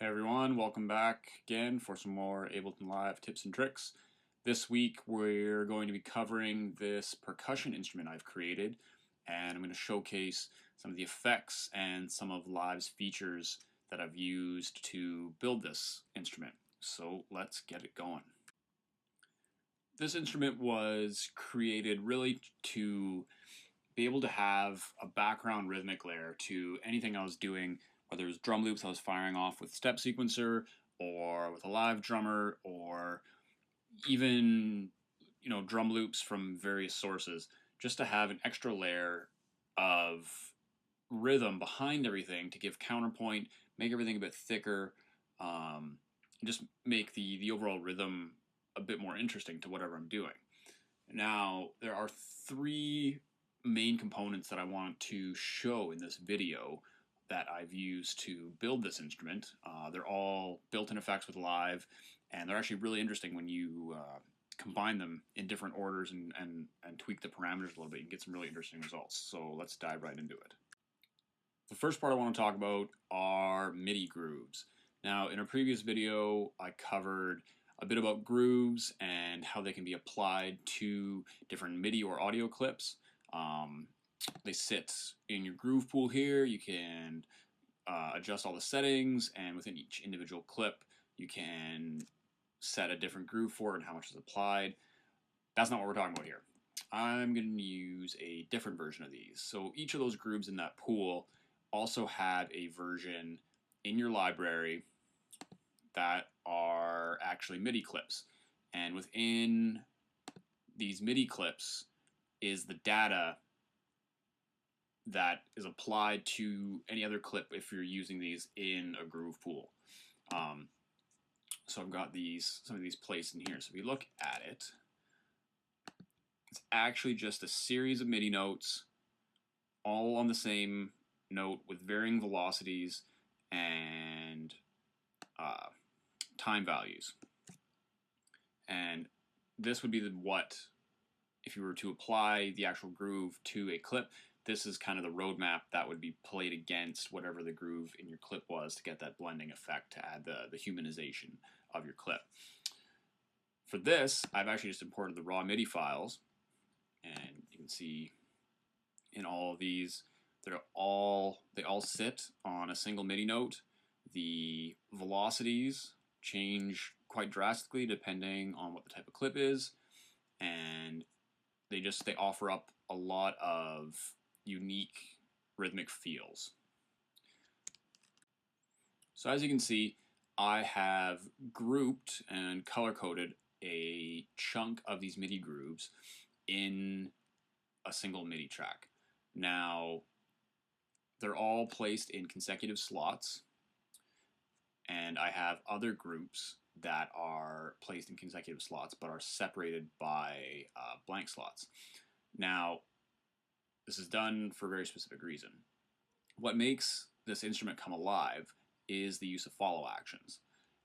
Hey everyone, welcome back again for some more Ableton Live tips and tricks. This week we're going to be covering this percussion instrument I've created, and I'm going to showcase some of the effects and some of Live's features that I've used to build this instrument. So let's get it going. This instrument was created really to be able to have a background rhythmic layer to anything I was doing, whether it was drum loops I was firing off with Step Sequencer or with a live drummer, or even drum loops from various sources, just to have an extra layer of rhythm behind everything to give counterpoint, make everything a bit thicker, and just make the overall rhythm a bit more interesting to whatever I'm doing. Now, there are three main components that I want to show in this video that I've used to build this instrument. They're all built-in effects with Live, and they're actually really interesting when you combine them in different orders and tweak the parameters a little bit. You can get some really interesting results. So let's dive right into it. The first part I want to talk about are MIDI grooves. Now, in a previous video, I covered a bit about grooves and how they can be applied to different MIDI or audio clips. They sit in your groove pool here. You can adjust all the settings, and within each individual clip, you can set a different groove for it and how much is applied. That's not what we're talking about here. I'm going to use a different version of these. So each of those grooves in that pool also have a version in your library that are actually MIDI clips. And within these MIDI clips is the data that is applied to any other clip if you're using these in a groove pool. So I've got some of these placed in here. So if we look at it, it's actually just a series of MIDI notes all on the same note with varying velocities and time values. And this would be if you were to apply the actual groove to a clip, this is kind of the roadmap that would be played against whatever the groove in your clip was to get that blending effect, to add the humanization of your clip. For this, I've actually just imported the raw MIDI files, and you can see in all of these, they all sit on a single MIDI note. The velocities change quite drastically depending on what the type of clip is, and they offer up a lot of unique rhythmic feels. So as you can see, I have grouped and color-coded a chunk of these MIDI grooves in a single MIDI track. Now, they're all placed in consecutive slots, and I have other groups that are placed in consecutive slots but are separated by blank slots. Now, this is done for a very specific reason. What makes this instrument come alive is the use of follow actions.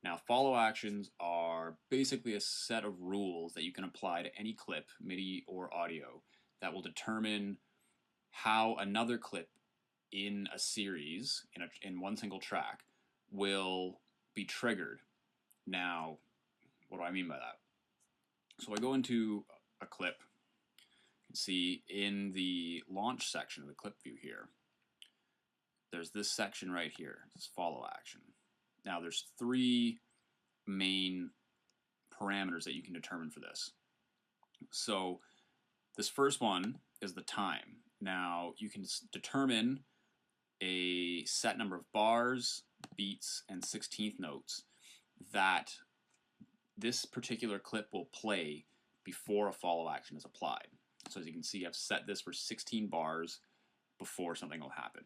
Now, follow actions are basically a set of rules that you can apply to any clip, MIDI or audio, that will determine how another clip in a series, in one single track, will be triggered. Now, what do I mean by that? So I go into a clip. You can see in the launch section of the clip view here, there's this section right here, this follow action. Now there's three main parameters that you can determine for this. So this first one is the time. Now you can determine a set number of bars, beats, and 16th notes that this particular clip will play before a follow action is applied. So as you can see, I've set this for 16 bars before something will happen.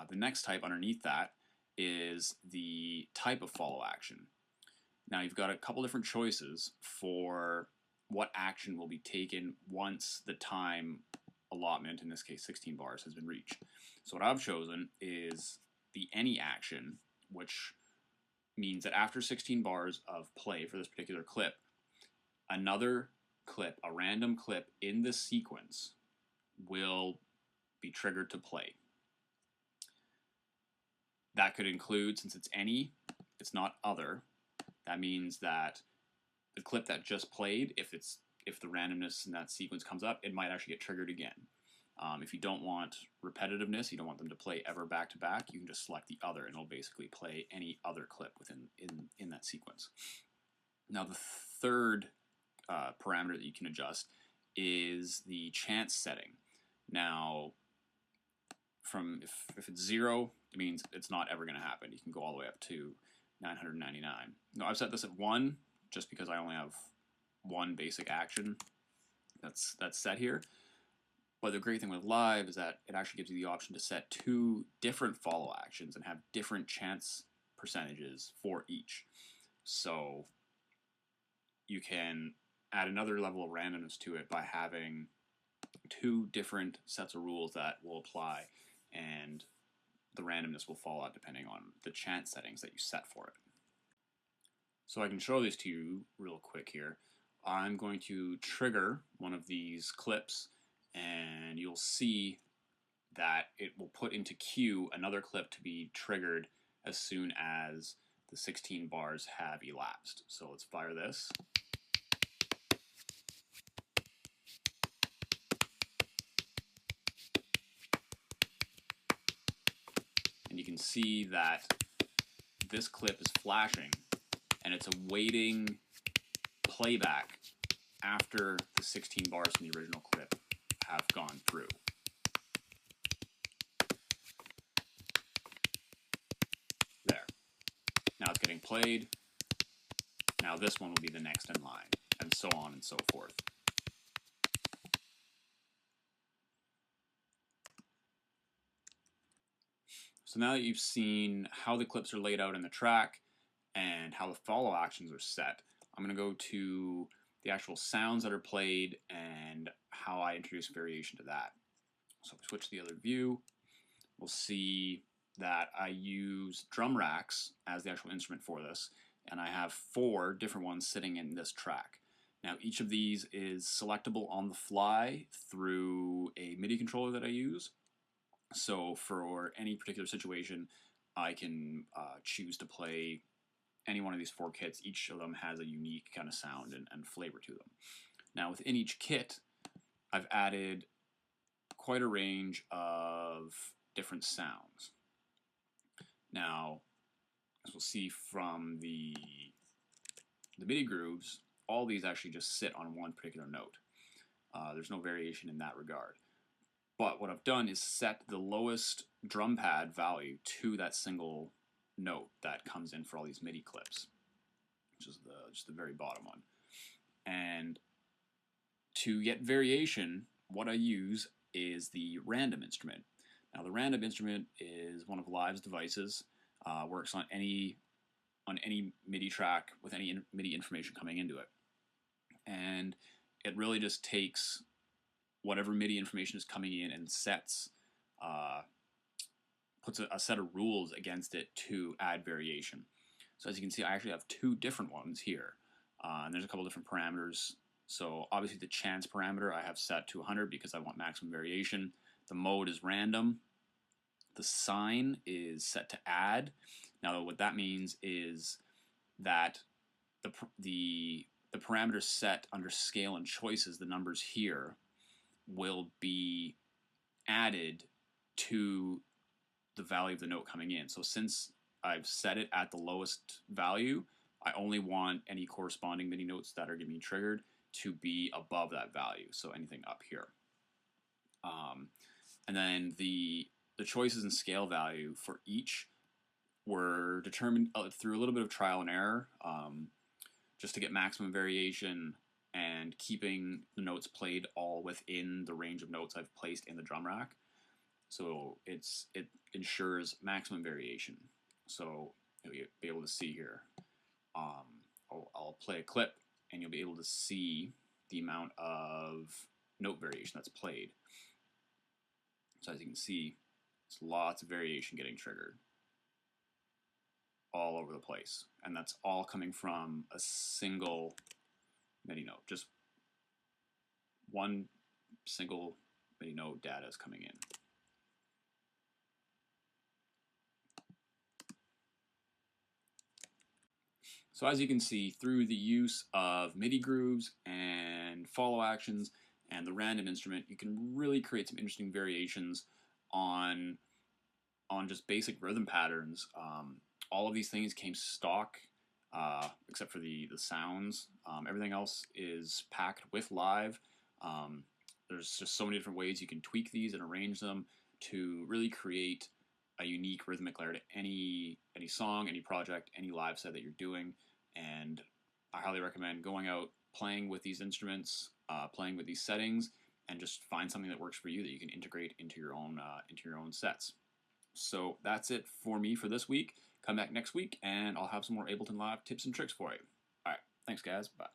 The next type underneath that is the type of follow action. Now you've got a couple different choices for what action will be taken once the time allotment, in this case 16 bars, has been reached. So what I've chosen is the any action, which means that after 16 bars of play for this particular clip, another clip, a random clip in this sequence, will be triggered to play. that could include, since it's any, it's not other. That means that the clip that just played, if the randomness in that sequence comes up, it might actually get triggered again. If you don't want repetitiveness, you don't want them to play ever back to back, you can just select the other and it'll basically play any other clip in that sequence. Now the third parameter that you can adjust is the chance setting. Now, if it's 0, it means it's not ever going to happen. You can go all the way up to 999. Now I've set this at 1 just because I only have one basic action that's set here. But the great thing with live is that it actually gives you the option to set 2 different follow actions and have different chance percentages for each. So you can add another level of randomness to it by having 2 different sets of rules that will apply, and the randomness will fall out depending on the chance settings that you set for it. So I can show this to you real quick here. I'm going to trigger one of these clips, and you'll see that it will put into queue another clip to be triggered as soon as the 16 bars have elapsed. So let's fire this. And you can see that this clip is flashing, and it's awaiting playback after the 16 bars from the original clip have gone through. There. Now it's getting played. Now this one will be the next in line, and so on and so forth. So now that you've seen how the clips are laid out in the track and how the follow actions are set, I'm going to go to the actual sounds that are played and how I introduce variation to that. So if we switch to the other view, we'll see that I use drum racks as the actual instrument for this, and I have 4 different ones sitting in this track. Now each of these is selectable on the fly through a MIDI controller that I use. So for any particular situation, I can choose to play any one of these 4 kits. Each of them has a unique kind of sound and flavor to them. Now within each kit, I've added quite a range of different sounds. Now, as we'll see from the MIDI grooves, all these actually just sit on one particular note. There's no variation in that regard. But what I've done is set the lowest drum pad value to that single note that comes in for all these MIDI clips, which is just the very bottom one. And to get variation, what I use is the random instrument. Now the random instrument is one of Live's devices, works on any MIDI track with any MIDI information coming into it. And it really just takes whatever MIDI information is coming in and puts a set of rules against it to add variation. So as you can see, I actually have 2 different ones here. And there's a couple different parameters. So obviously the chance parameter I have set to 100 because I want maximum variation. The mode is random. The sign is set to add. Now what that means is that the parameters set under scale and choices, the numbers here, will be added to the value of the note coming in. So since I've set it at the lowest value, I only want any corresponding MIDI notes that are going to be triggered to be above that value, so anything up here. And then the choices and scale value for each were determined through a little bit of trial and error, just to get maximum variation and keeping the notes played all within the range of notes I've placed in the drum rack. So it ensures maximum variation. So you'll be able to see here. I'll play a clip and you'll be able to see the amount of note variation that's played. So as you can see, there's lots of variation getting triggered all over the place. And that's all coming from a single MIDI note. Just one single MIDI note data is coming in. So as you can see, through the use of MIDI grooves and follow actions and the random instrument, you can really create some interesting variations on just basic rhythm patterns. All of these things came stock, except for the sounds. Everything else is packed with live. There's just so many different ways you can tweak these and arrange them to really create a unique rhythmic layer to any song, any project, any live set that you're doing. And I highly recommend going out, playing with these instruments, playing with these settings, and just find something that works for you that you can integrate into your own sets. So that's it for me for this week. Come back next week, and I'll have some more Ableton Live tips and tricks for you. All right, thanks, guys. Bye.